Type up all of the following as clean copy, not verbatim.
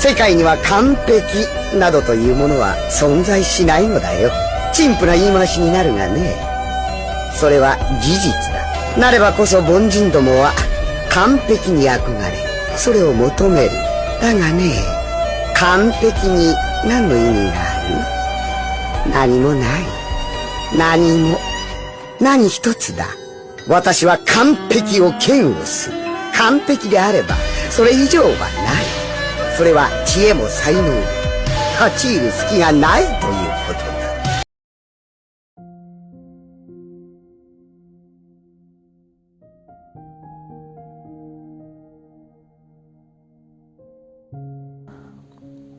世界には完璧などというものは存在しないのだよ。陳腐な言い回しになるがね、それは事実だ。なればこそ凡人どもは完璧に憧れ、それを求める。だがね、完璧に何の意味がある？何もない。何一つだ。私は完璧を嫌悪する。完璧であればそれ以上はない。それは知恵も才能も立ち入る隙がないということだ。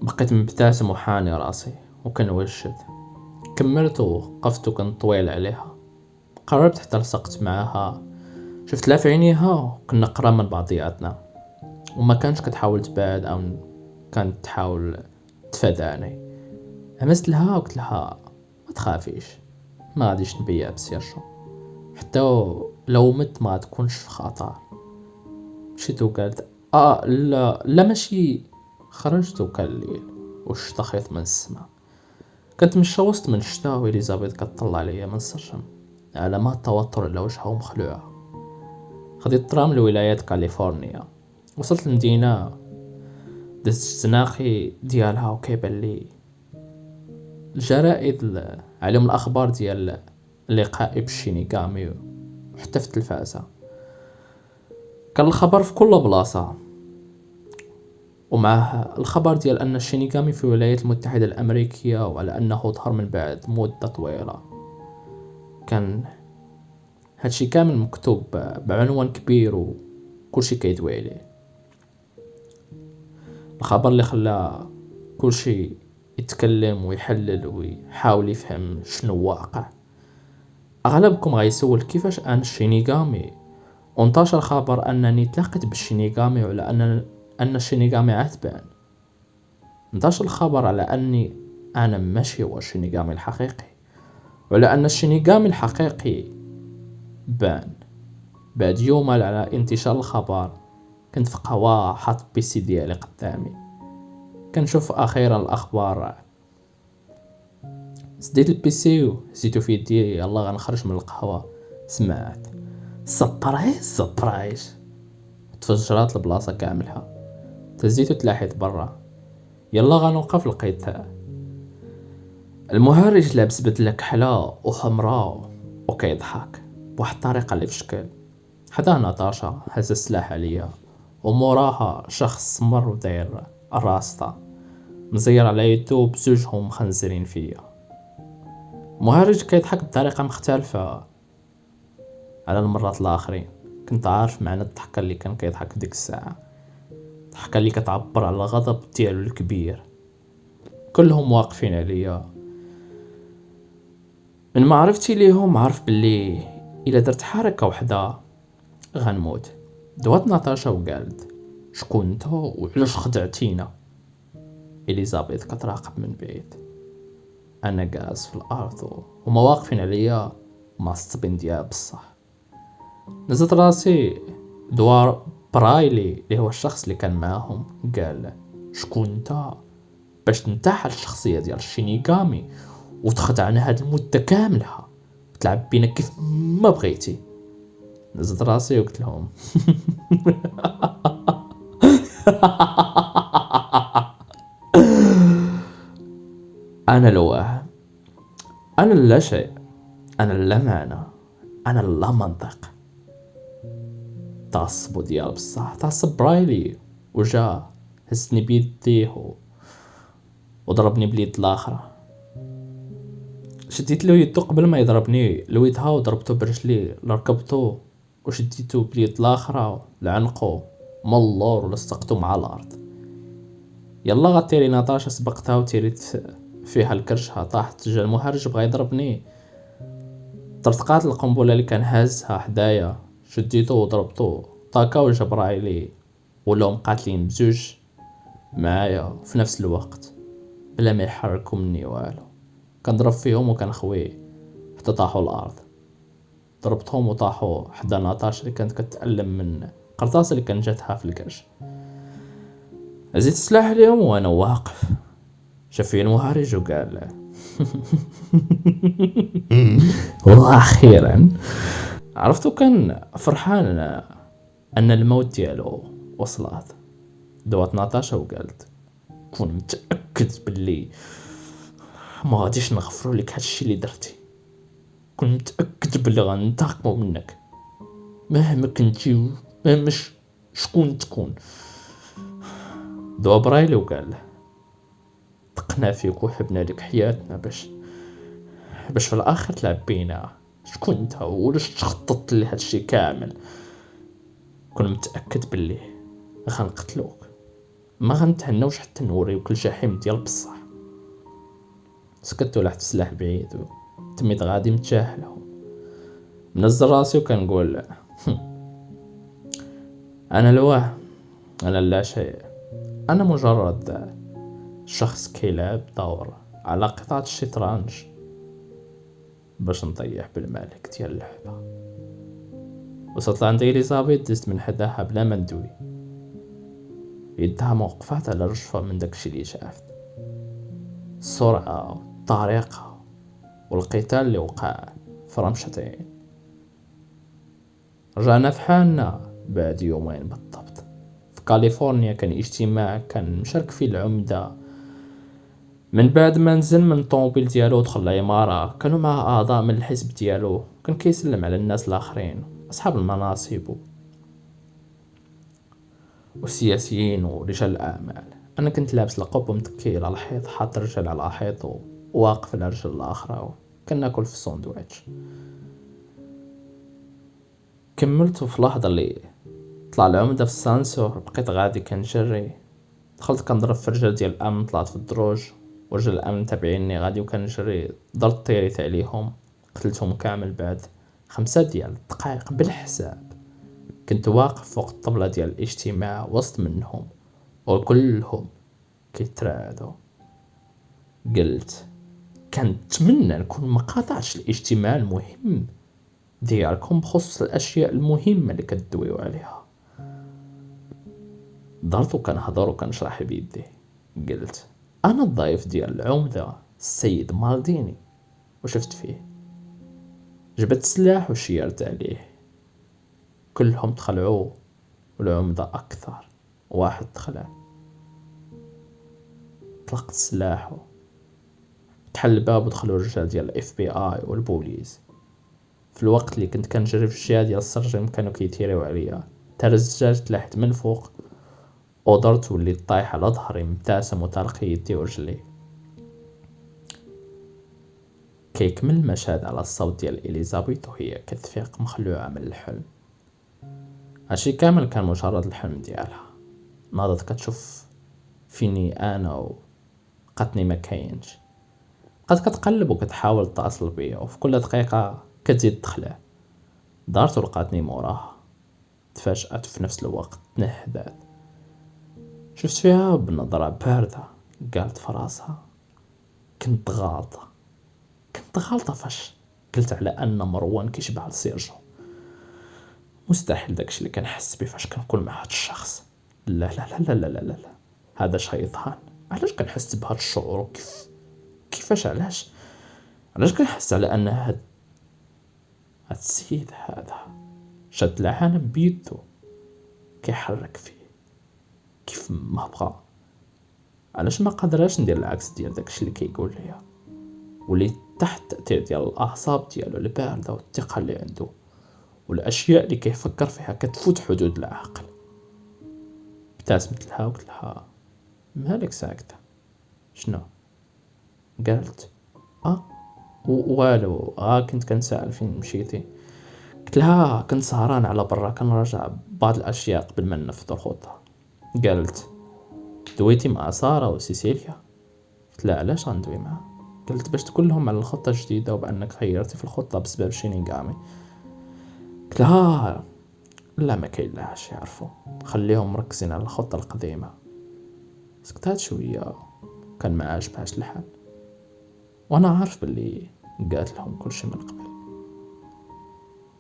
بقيت مبتسم وحاني راسي وكنوجد. كملت ووقفت وكنت طويل عليها. قربت حتى لصقت معاها، شفت لا في عينيها وكنا قراب من بعضياتنا، وما كانش كتحاول تبعد او كانت تحاول تفاداني. همست لها وقلت لها ما تخافيش، ما غاديش نبيع بسيرجو، حتى لو مت ما تكونش في خطر. مشيت وقالت لا ماشي. خرجت وكان الليل والشتا خيط من السما. كنت مشى وسط من الشتا وإليزابيث كتطلع عليا من سرجم، علامات توتر على وجهها ومخلوعة. خديت الترام لولاية كاليفورنيا، وصلت المدينة، دزت الزناقي ديالها وكيبان لي الجرائد عليهم الأخبار ديال اللقاء بالشينيغامي، وحتى في التلفازة كان الخبر في كل بلاصة، ومعه الخبر ديال أن الشينيغامي في الولايات المتحدة الأمريكية، وعلى أنه ظهر من بعد مدة طويلة. كان هادشي كامل مكتوب بعنوان كبير وكلشي كيدوي عليه. الخبر اللي خلى كلشي يتكلم ويحلل ويحاول يفهم شنو واقع. أغلبكم غيسول كيفاش أنا الشينيغامي، وانتشر خبر أنني تلاقيت بالشينيغامي، وعلى أن الشينيغامي عتبان. انتشر الخبر على أني أنا ماشي هو الشينيغامي الحقيقي، وعلى أن الشينيغامي الحقيقي بان. بعد يوم على انتشار الخبر كنت في قهوة حاط بيسي ديالي قدامي كنشوف أخيرا الأخبار. سديت البيسي وزيتو في يدي، يلا غنخرج من القهوة. سمعت سبرايز تفجرات البلاصة كاملها. تزيتو تلاحيت برا، يلا غنوقف. لقيت المهرج لابس بدلة كحلة وحمراء وكيضحك بواحد الطريقة اللي في شكل. حداه ناتاشا هز السلاح عليا، وموراها شخص سمر وداير الراسطة مزير على يدو بزوجهم مخنزرين فيا. مهرج كيضحك بطريقة مختلفة على المرات الآخرين. كنت عارف معنى الضحكة اللي كان كيضحك ديك الساعة، ضحكة اللي كتعبر على الغضب ديالو الكبير. كلهم واقفين عليا. من معرفتي ليهم عارف باللي إلا درت حركة وحدة غنموت. دوات ناتاشا وقالت شكون انت وعلاش خدعتينا؟ إليزابيث كتراقب من بعيد. أنا جالس في الأرض وما واقفين عليا معصبين ديالها بصح. نزلت راسي دوار برايلي اللي هو الشخص اللي كان معاهم. قال شكون انت باش تنتحل الشخصية ديال الشينيغامي وتخدعنا هاد المدة كاملها وتلعب بينا كيف ما بغيتي؟ نزلت راسي وقلت لهم أنا الوهم، أنا لا شيء، أنا لا معنى، أنا لا منطق. تعصبو ديال بصح، تعصب برايلي وجا هزني بيديه وضربني باليد الاخرى. شديت له يدو قبل ما يضربني لويتها وضربته برجلي لركبته، وشديته باليد الاخرى لعنقو من اللور ولصقته مع الارض. يلا غتيري ناتاشا سبقتها وتيريت فيها الكرشها، طاحت. جا المهرج بغا يضربني، طرطقات القنبله اللي كان هازها حدايا، شديته وضربته طاكا وجاب رايلي ولاو مقاتلين بزوج معايا في نفس الوقت بلا ما يحركوا مني والو. كنضرب فيهم وكنخوي حتى طاحوا الارض. ضربتهم وطاحوا حدا ناتاشا اللي كانت كتألم من قرطاس اللي كان جاتها في الكرش. زيد السلاح اليوم وانا واقف، شاف فيه المهرج وقال واخيرا عرفتو. كان فرحان ان الموت ديالو وصلت. دوات ناتاشا وقالت كون متاكد باللي ما غاديش نغفروا لك هادشي اللي درتي، كون متاكد باللي غننتقموا منك مهما كنتي مهما شكون تكون. دوا برايلي وقال له تقنا فيك وحبنا لك حياتنا باش في الاخر تلعب بينا. شكون انت ولاش تخطط لي هادشي كامل؟ كون متاكد باللي غنقتلوك، ما غنتهناوش حتى نوريوك الجحيم ديال بصح. سكت ولحت السلاح بعيد وتميت غادي متجاهله، منزل راسي وكنقول انا الواه، انا لا شيء، انا مجرد شخص كيلعب دور على قطعة الشطرنج باش نطيح بالمالك ديال اللعبة. وصلت لعند إليزابيث، دزت من حداها بلا ما ندوي، يدها موقفات على رجفة من داكشي اللي شافت. السرعة والطريقة والقتال اللي وقع في رمشتين. رجعنا في حالنا بعد يومين بالضبط. في كاليفورنيا كان اجتماع كان مشارك فيه العمدة. من بعد ما نزل من الطوموبيل ديالو ودخل العمارة، كانوا معه أعضاء من الحزب ديالو. كان كيسلم على الناس الآخرين، أصحاب المناصب والسياسيين ورجال الأعمال. أنا كنت لابس القب ومتكيل على الحيط، حاط رجل على الحيط وواقف على رجل الآخرى، كناكل في الساندويتش. كملت في لحظة اللي طلع العمدة في السانسور، بقيت غادي كنجري. دخلت كنضرب في رجال ديال الأمن، طلعت في الدروج ورجال الأمن تابعيني غادي وكنجري. درت طيريت عليهم قتلتهم كامل بعد 5 ديال الدقائق بالحساب. كنت واقف فوق الطبلة ديال الاجتماع وسط منهم وكلهم كيترادوا. قلت كنتمنى نكون ما قاطعتش الاجتماع المهم ديالكم بخصوص الاشياء المهمه اللي كتدويو عليها. درت وكنهضر وكنشرح بيدي. قلت انا الضيف ديال العمده السيد مالديني، وشفت فيه. جبت السلاح وشيرت عليه. كلهم تخلعوا والعمده اكثر. واحد تخلع. طلقت سلاحه، فتح الباب ودخلوا الرجال ديال الاف بي اي والبوليس. في الوقت اللي كنت كنجري في الجهه ديال السرجم كانوا كيتيريو عليا. ترزجت تحت من فوق ودرت وليت طايح على ظهري مبتسم وطالق يدي ورجلي. كيكمل المشهد على الصوت ديال إليزابيث وهي كتفيق مخلوعه من الحلم. هادشي كامل كان مجرد الحلم ديالها. ناضت كتشوف فيني انا وقتني ما كاينش. بقات كتقلب وكتحاول تتصل بيا، وفي كل دقيقه كتزيد تخلع. دارت ولقاتني موراها. تفاجأت في نفس الوقت تنهدات. شفت فيها بنظرة باردة. قالت في راسها كنت غالطة فاش قلت على ان مروان كيشبه لسيرجو. مستحيل داكشي اللي كنحس بيه فاش كنكون مع هاد الشخص. لا لا لا لا لا لا لا, لا. هذا شيطان. علاش كنحس بهاد الشعور؟ كيفاش علاش كنحس على ان هاد السيد هذا شد العالم بيدو كيحرك فيه كيف ما بغى؟ علاش ما قدراش ندير العكس ديال داكشي اللي كيقول ليا؟ وليت تحت تأثير ديال الاعصاب ديالو البارده والثقه اللي عنده، والاشياء اللي كيفكر فيها كتفوت حدود العقل. ابتسمت لها وقلت لها مالك ساكته؟ شنو؟ قالت والو، كنت كنسائل فين مشيتي. قلت لها كنت سهران على برا كنراجع بعض الاشياء قبل ما ننفذ الخطه. قالت دويتي مع ساره وسيسيليا؟ قلت لا، علاش غندوي معها؟ قلت باش تقول لهم على الخطه الجديده وبانك غيرتي في الخطه بسبب شينيغامي. قلت لها لا، ما كاين لهاش يعرفوا، خليهم مركزين على الخطه القديمه. سكتات شويه، كان ما عاجبهاش الحال، وانا عارف باللي قالت لهم كل شيء من قبل.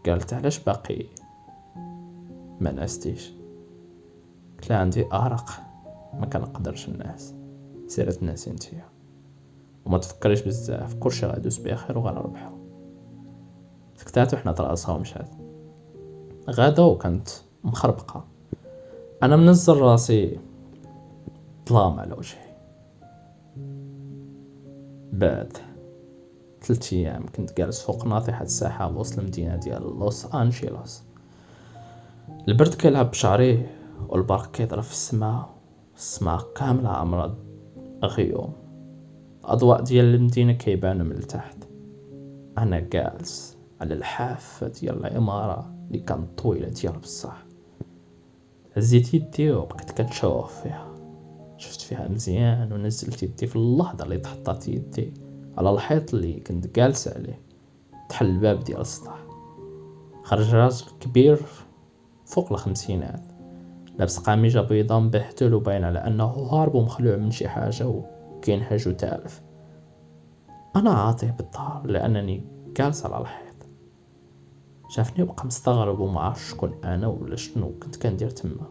قالت علاش باقي ما نستيش؟ قلت لها عندي ارق ما كنقدرش الناس، سيرة الناس انتيا، وما تفكريش بزاف، كلشي غادوز بخير وغنربحو. سكتات وحنا راسها ومشات. غادا وكانت مخربقه، انا منزل راسي ظلام على وجهي. بعد 3 ايام كنت جالس فوق ناطحة السحاب وسط المدينة ديال لوس انجيلوس. البرد كيلعب بشعري والبرق كيضرب في السماء كاملة عامرة غيوم. الاضواء ديال المدينة كيبانو من التحت. انا جالس على الحافة ديال العمارة اللي كانت طويلة ديال بصح. هزيت يدي وبقيت كنشوف فيها، شفت فيها مزيان ونزلت يدي في اللحظة اللي تحطات يدي على الحيط اللي كنت جالس عليه. تحل الباب ديال السطح. خرج راجل كبير فوق 50، لابس قميجة بيضاء مبهتل وباين على انه هارب ومخلوع من شي حاجة وكينهج وتالف. انا عاطيه بالظهر لانني جالس على الحيط. شافني وبقى مستغرب وما عرفش شكون انا ولا شنو كنت كندير تما.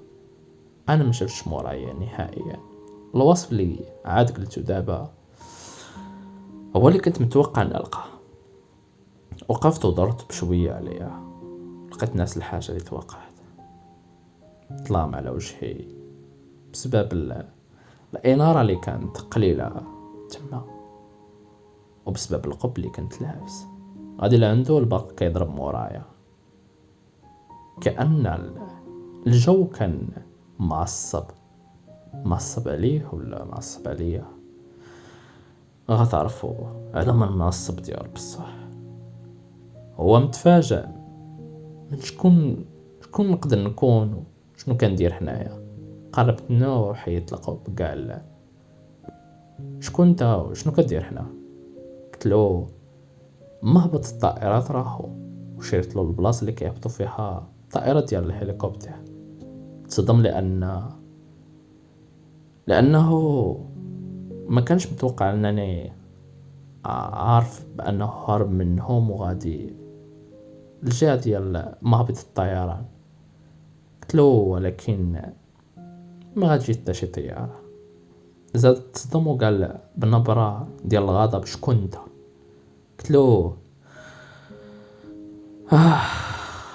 انا ما شفتش مورايا نهائيا. الوصف اللي عاد قلتو دابا هو اللي كنت متوقع نلقاه. وقفت ودرت بشويه عليها، لقيت ناس الحاجه اللي توقعت. ظلام على وجهي بسبب الاناره اللي كانت قليله تما، وبسبب القب اللي كنت لابس. غادي لعنده البرق كيضرب مورايا، كأن الجو كان معصب عليه ولا معصب عليا. غتعرفوا على من معصب ديال بصح. هو متفاجئ من شكون نقدر نكون وشنو كندير هنايا. قربت منه وحيت القب قال شكون انت وشنو كدير هنا؟ قلت له مهبط الطائرات راهو، وشيرت له البلاصه اللي كيهبطوا فيها الطائرات ديال الهليكوبتر. تصدم لانه ما كانش متوقع انني عارف بانه هارب منهم وغادي الجهه ديال مهبط الطيران. قلت له ولكن ما غادي حتى شي طياره. زاد تصدم وقال بنبره ديال الغضب شكون انت؟ قلت له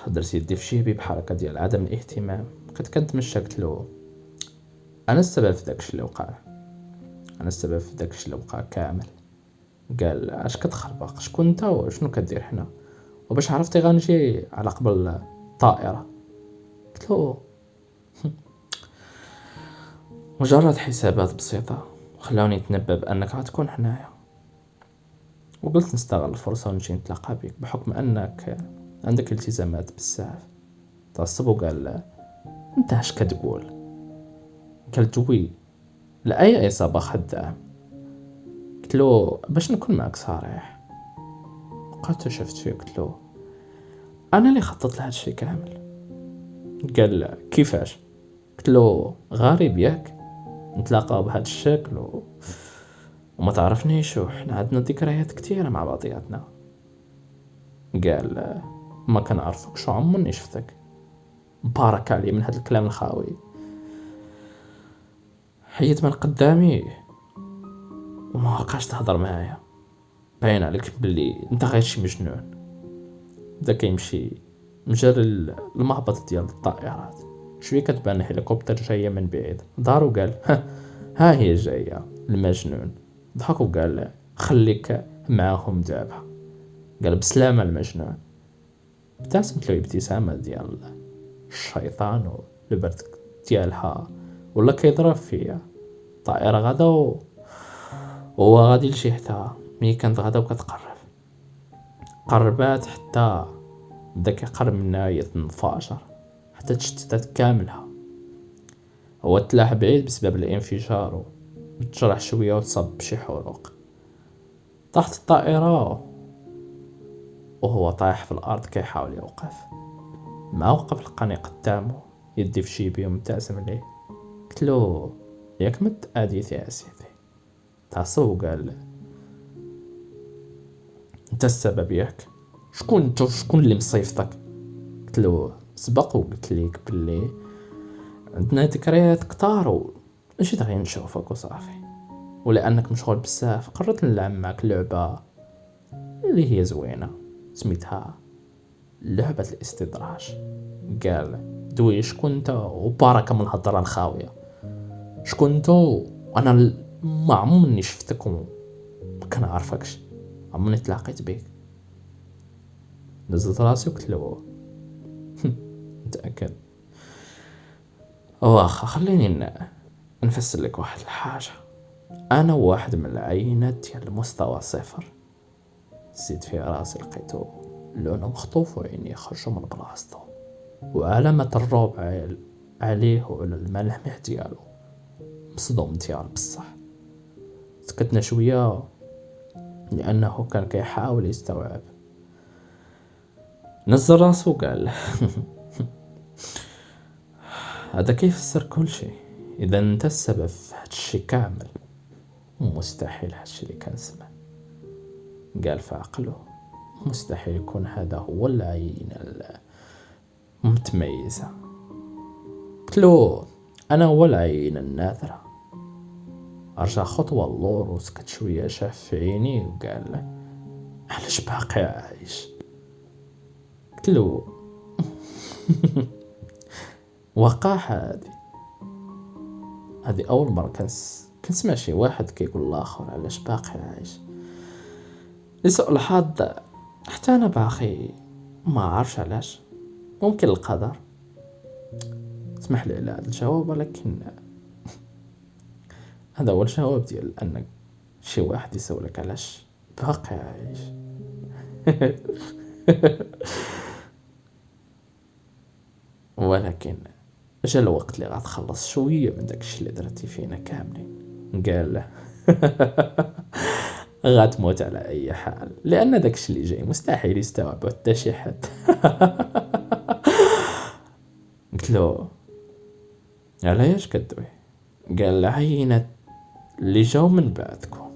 درت يدي في جيبي بحركه ديال عدم الاهتمام. بقيت كنتمشى. قلت له انا السبب في داكشي اللي وقع كامل. قال اش كتخربق؟ شكون انت وشنو كدير هنا؟ وباش عرفتي غنجي على قبل الطائره؟ قلت له مجرد حسابات بسيطه وخلاوني نتنبأ بانك غتكون هنايا، وقلت نستغل الفرصه ونجي نتلاقى بك بحكم انك عندك التزامات بزاف. تعصب وقال انت اش كتقول؟ قلت وي لأي إصابة خدام. قلت له باش نكون معك صريح. بقيت شفت فيه قلت له انا اللي خطط لهذا الشيء كامل. قال كيفاش؟ قلت له غريب ياك نتلاقاو بهذا الشكل وما تعرفنيش وحنا عندنا ذكريات كثيره مع بعضياتنا. قال ما كنعرفك شو عمرني شفتك. بارك علي من هذا الكلام الخاوي. حيت من قدامي وما بقاش تهضر معايا. باين عليك بلي انت غير شي مجنون. بدا كيمشي مجال المهبط ديال الطائرات. شويه كتبان هليكوبتر جايه من بعيد. دار وقال ها هي جايه المجنون. ضحك وقال خليك معاهم دابا. قال بسلامه المجنون. ابتسمت له ابتسامه ديال الشيطان والبرد ديالها ولا كيضرب فيا. طائره غدا وهو غادي لجهتها. ملي كانت غدا وكتقرب قربات حتى بدا كيقرب منها يتنفجر حتى تشتتات كاملها. هو تلاح بعيد بسبب الانفجار وتجرح شويه وتصاب بشي حروق. طاحت الطائره وهو طايح في الارض كيحاول يوقف. ما وقف لقاني قدامه يدي في جيبي ومبتسم ليه. قلت له ياك ما تأذيت يا سيدي. تعصب وقال انت السبب ياك. شكون انت وشكون اللي مصيفطك؟ قلت له سبق وقلت ليك باللي عندنا ذكريات كتار مشيت غير نشوفك وصافي، ولانك مشغول بزاف قررت نلعب معك لعبه اللي هي زوينه سميتها لعبه الاستدراج. قال دوي شكون انت وبركه من الهضره الخاويه، شكون انت؟ انا ما عمرني شفتك وما كنعرفكش، عمرني تلاقيت بك. نزلت راسي وقلت له متاكد؟ واخا خليني نفسر لك واحد الحاجه. انا واحد من العينات ديال المستوى صفر، زيد في راسي لقيتو لونه مخطوف وعيني خرجوا من بلاصتو وعلامة الرعب عليه وعلى الملامح ديالو. مصدوم ديال بصح. سكتنا شويه لانه كان كيحاول يستوعب. نزل راسو وقال هذا كيفسر كل شيء. اذا انت السبب في هادشي كامل، مستحيل هادشي اللي كنسمع. قال في عقله مستحيل يكون هذا هو العين المتميزة. قلت له انا هو العين النادرة. رجع خطوة اللور وسكت شوية، شاف في عيني وقال علاش باقي عايش؟ قلت له وقاحة هذه أول مرة كنسمع شي واحد كيقول الآخر علاش باقي عايش. لسوء الحظ حتى أنا باقي ما عارفش علاش، ممكن القدر. اسمح لي على هذا الجواب، ولكن هذا هو الجواب ديال أنك شي واحد يسولك علاش باقي عايش. ولكن جا الوقت اللي غتخلص شويه من داكشي اللي درتي فينا كاملين. قال غتموت على اي حال، لان داكشي اللي جاي مستحيل يستوعبه حتى شي حد. قلت له علاش كدوي؟ قال العينات اللي جاو من بعدكم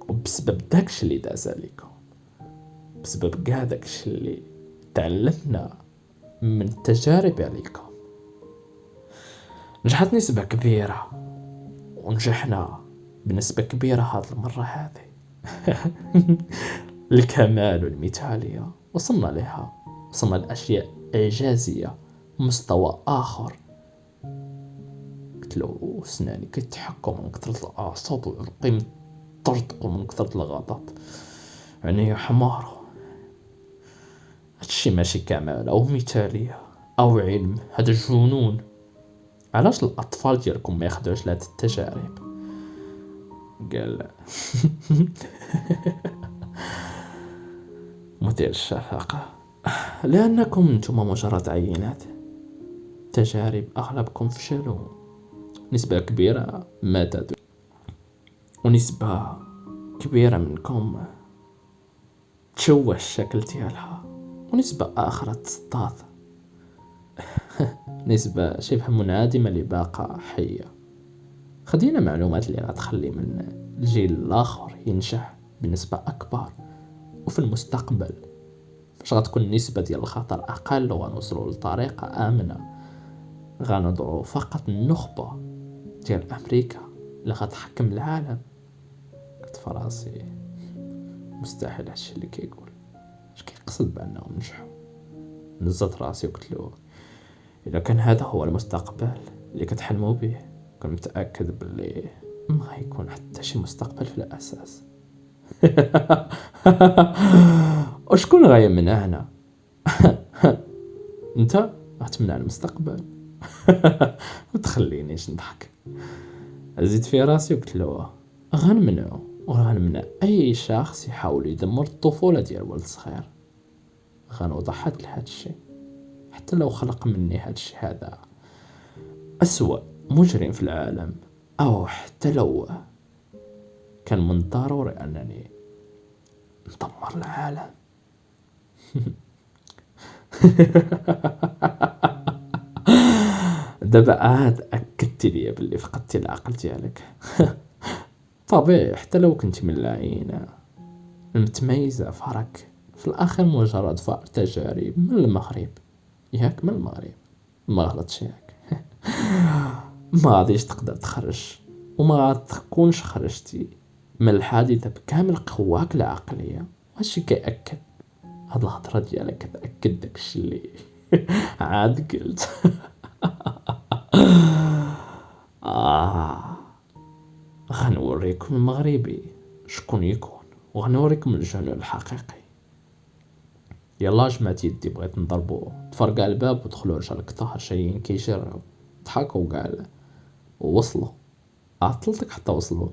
وبسبب داكشي اللي داز عليكم، بسبب كاع داكشي اللي تعلمنا من التجارب عليكم، نجحت نسبة كبيرة ونجحنا بنسبة كبيرة هاد المرة هذه. الكمال والمثالية وصلنا لها، وصلنا لأشياء إعجازية مستوى آخر. قلت له سناني كيتحكوا من كثرة الأعصاب وعرقي مطرطقوا من كثرة الغضب، عيني حمار. هادشي ماشي كمال أو مثالية أو علم، هذا جنون. علاش الأطفال ديالكم ما ياخدوش لهاد التجارب؟ قال مثير الشفقة، لأنكم انتم مجرد عينات تجارب، أغلبكم فشلوا، نسبة كبيرة ماتت، ونسبة كبيرة منكم تشوه الشكل ديالها، ونسبة آخرى تصطاد. نسبة شبه منعدمة اللي باقة حية. خدينا معلومات اللي غتخلي من الجيل الآخر ينجح بنسبة أكبر، وفي المستقبل فاش غتكون نسبة ديال الخطر أقل ونوصلوا لطريقة آمنة، غنضعوا فقط النخبة ديال أمريكا اللي غتحكم العالم. قلت فراسي مستحيل هادشي اللي كيقول، اش كيقصد بأنهم نجحوا؟ نزلت راسي وقلت له إذا كان هذا هو المستقبل اللي كتحلموا به، كنت متأكد باللي ما يكون حتى شي مستقبل في الأساس. وشكون غيمنع هنا؟ انت غتمنع المستقبل؟ ما تخلينيش نضحك. زيد في راسي وقلت له غنمنعو، وغنمنع اي شخص يحاول يدمر الطفولة ديال ولد صغير. غنوضع حد لهاد الشيء، حتى لو خلق مني هاد الشيء هذا أسوأ مجرم في العالم، أو حتى لو كان من الضروري أنني ندمر العالم. دابا عاد أكدت لي باللي فقدتي العقل ديالك. طبيعي، حتى لو كنت من العينة المتميزة، فرق في الآخر مجرد فأر تجارب من المغرب. ياك من المغرب، ما غلطش ياك. ما غاديش تقدر تخرج، وما غاتكونش خرجتي من الحادثة بكامل قواك العقلية. هادشي كيأكد هاد الهضرة ديالك، كتأكد داكشي اللي عاد قلت. غنوريكم المغربي شكون يكون، وغنوريكم الجنون الحقيقي. يلا جمعت يدي، بغيت نضربو، تفرقع الباب ودخلوا رجال كثار جايين كيجريو، ضحكوا كاع ووصلوا. عطلتك حتى وصلوا،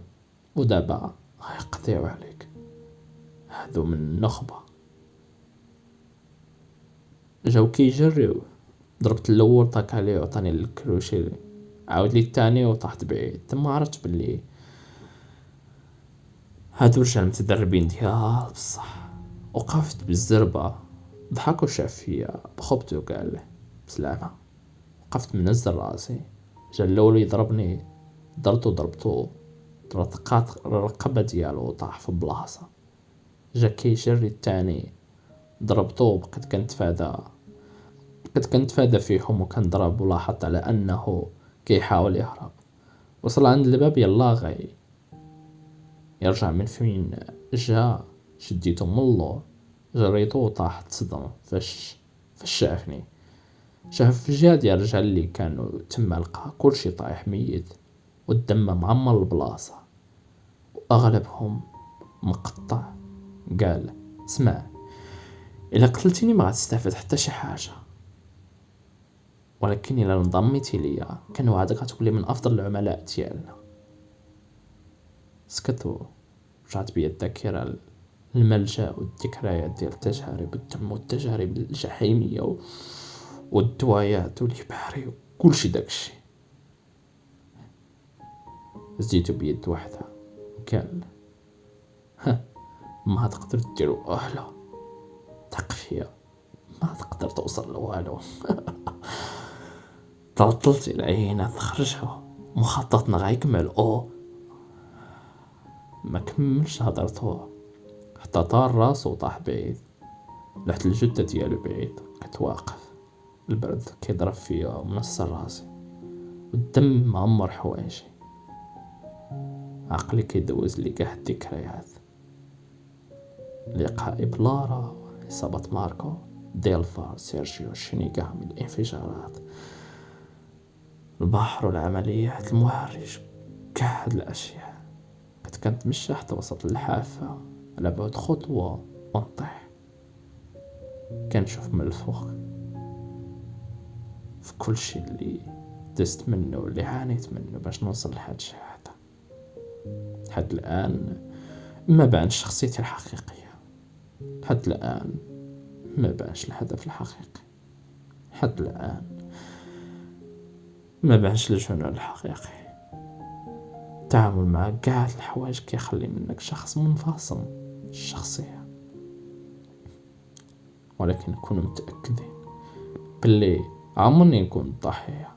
ودابا غيقضيو عليك. هادو من النخبة جاو كيجريو، ضربت الاول طاك عليه وعطاني الكروشي، عاود لي الثاني وطاحت بعيد. تما عرفت بلي هادو رجال متدربين ديال بصح. وقفت بالزربة، ضحك وشاف فيا بخبتو قال بسلامة. وقفت منزل راسي، جا الاول يضربني، ضربتو طرقات الرقبة ديالو وطاح في بلاصة. جا كيجري الثاني، ضربتو، بقيت كنتفادى فيهم وكنضرب، ولاحظت على انه كيحاول يهرب. وصل عند الباب، يلا يرجع من فين جا، شديتو من اللور، جريتو وطاح تصدم فاش شافني. شاف في الجهة ديال الرجال اللي كانوا تما، لقى كلشي طايح ميت والدم معمر البلاصة واغلبهم مقطع. قال اسمع، الا قتلتيني ما غتستافد حتى شي حاجه، ولكن الا انضميتي ليا كنوعدك غتولي من افضل العملاء ديالنا. سكتوا، رجعت بيا الذاكره الملجأ والذكريات ديال التجارب الدم والتجارب الجحيميه والدوايات والإبحاري وكلشي داكشي. زديتو بيد وحده، قال ما تقدر دير والو، ثق فيا، ما تقدر توصل لوالو. طلت العينات خرجوا، مخططنا غيكمل. ما كملش هضرتو حتى طار راسو وطاح بعيد. لحت الجدة ديالو بعيد، بقيت واقف، البرد كيضرب فيا ومنصر راسي، والدم معمر حوايجي. عقلي كيدوز لي كاع الذكريات، لقاء بلارا، إصابة ماركو، ديلفار، سيرجيو، شينيغامي، الانفجارات، البحر والعمليات، المهرج، كاع هاد الأشياء. كنت كنتمشى حتى وسط الحافة على بعد خطوة ونطيح. كنشوف من الفوق في كل شي اللي دزت منه واللي عانيت منه باش نوصل لهاد الشي هذا. لحد الآن ما بانش شخصيتي الحقيقية، لحد الآن ما بانش الهدف الحقيقي، لحد الآن ما بانش الجنون الحقيقي. التعامل مع كاع الحوايج كيخلي منك شخص منفصل الشخصية. ولكن كونوا متأكدين باللي عمرني نكون ضحية،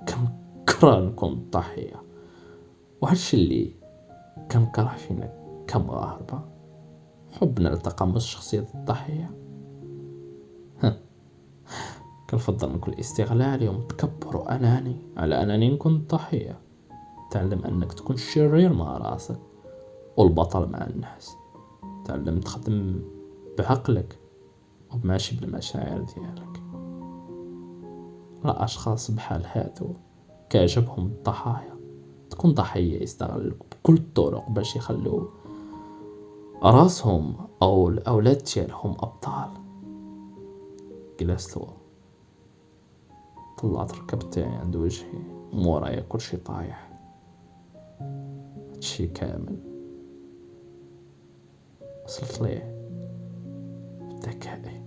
كنكره نكون ضحية. وهالشي اللي كنكره فينا كمغاربة، حبنا لتقمص شخصية الضحية. كنفضل نكون استغلالي ومتكبر وأناني على أنني نكون الضحية. تعلم أنك تكون شرير مع راسك والبطل مع الناس. تعلم تخدم بعقلك وماشي بالمشاعر ديالك. لا أشخاص بحال هادو كيعجبهم الضحايا. تكون ضحية يستغلوك بكل الطرق باش يخلو راسهم أو الأولاد ديالهم أبطال. جلست طلعت ركبتي عند وجهي، مورايا كلشي طايح. هادشي كامل وصلت ليه بذكائي.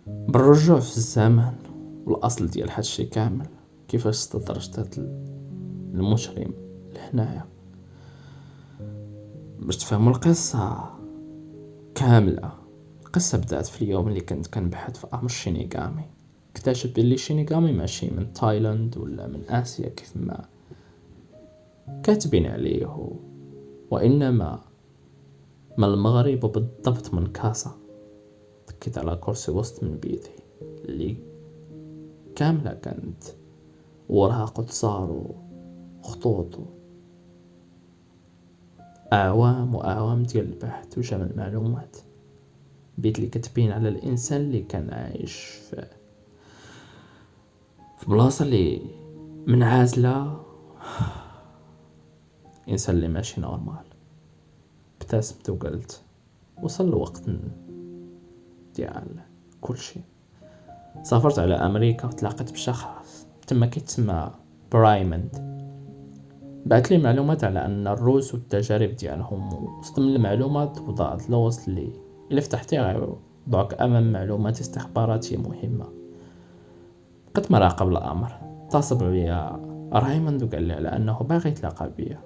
بالرجوع في الزمن والأصل ديال هادشي كامل، كيفاش استدرجت هاد المجرم لهنايا، باش تفهموا القصة كاملة. القصة بدأت في اليوم اللي كنت كنبحث في أمر شينيغامي. اكتشف بلي شينيغامي ماشي من تايلاند ولا من آسيا كيف ما كاتبين عليه، وإنما من المغرب وبالضبط من كاسا. تكيت على كرسي وسط من بيتي اللي كاملة كانت وراق وتصار وخطوط أعوام وأعوام ديال البحث وجمع المعلومات. بيت اللي كتبين على الإنسان اللي كان عايش في بلاصة اللي منعزلة، إنسان اللي ماشي نورمال. ابتسمت وقلت وصل الوقت ديال كل شيء. سافرت على أمريكا وتلاقيت بشخص تما كيتسمى برايمند. بعت لي معلومات على أن الروس والتجارب ديالهم، وسط من المعلومات وضعت لوصل اللي إلا فتحتيه غيوضعك أمام معلومات استخباراتية مهمة. بقيت مراقب الأمر. اتصل بيا رايموند وقال لي على أنه باغي يتلاقى بيا.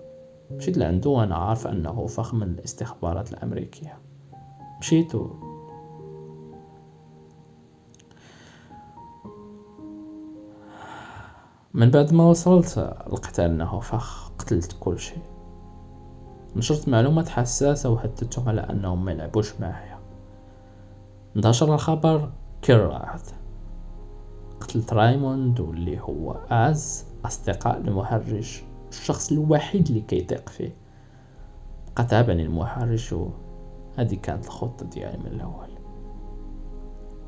مشيت لعنده وأنا عارف أنه فخم من الاستخبارات الأمريكية. مشيت من بعد ما وصلت لقيت أنه فخ. قتلت كل شيء، نشرت معلومات حساسة وهددتهم على أنهم ما يلعبوش معايا. انتشر الخبر كرات. قتلت رايموند واللي هو أعز أصدقاء المحرج، الشخص الوحيد اللي كيثق فيه. بقى تابعني المحرج، وهذه كانت الخطة ديالي من الأول.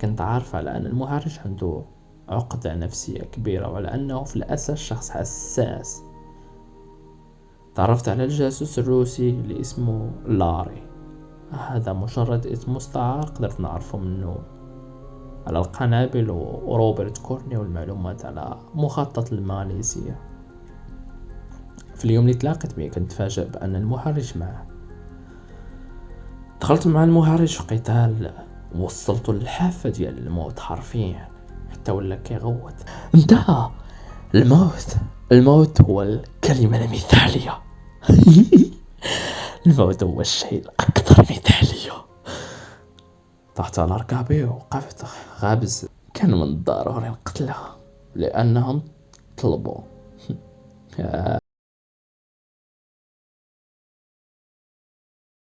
كنت عارف على أن المحرج عنده عقدة نفسية كبيرة، وعلى أنه في الأساس شخص حساس. تعرفت على الجاسوس الروسي اللي اسمه لاري. هذا مجرد اسم مستعار قدرت نعرفه منه على القنابل وروبرت كورني والمعلومات على مخطط الماليزيا. في اليوم اللي تلاقيت به كنت فاجئ بأن المحرج معه. دخلت مع المحرج في قتال، وصلته للحافة ديال الموت حرفيا، حتى ولا كيغوت. انتهى الموت. الموت هو الكلمة المثالية. الموت هو الشيء الأكثر مثالية. طحت على ركابي وقفت غابز. كان من الضروري نقتلها لأنهم طلبوا.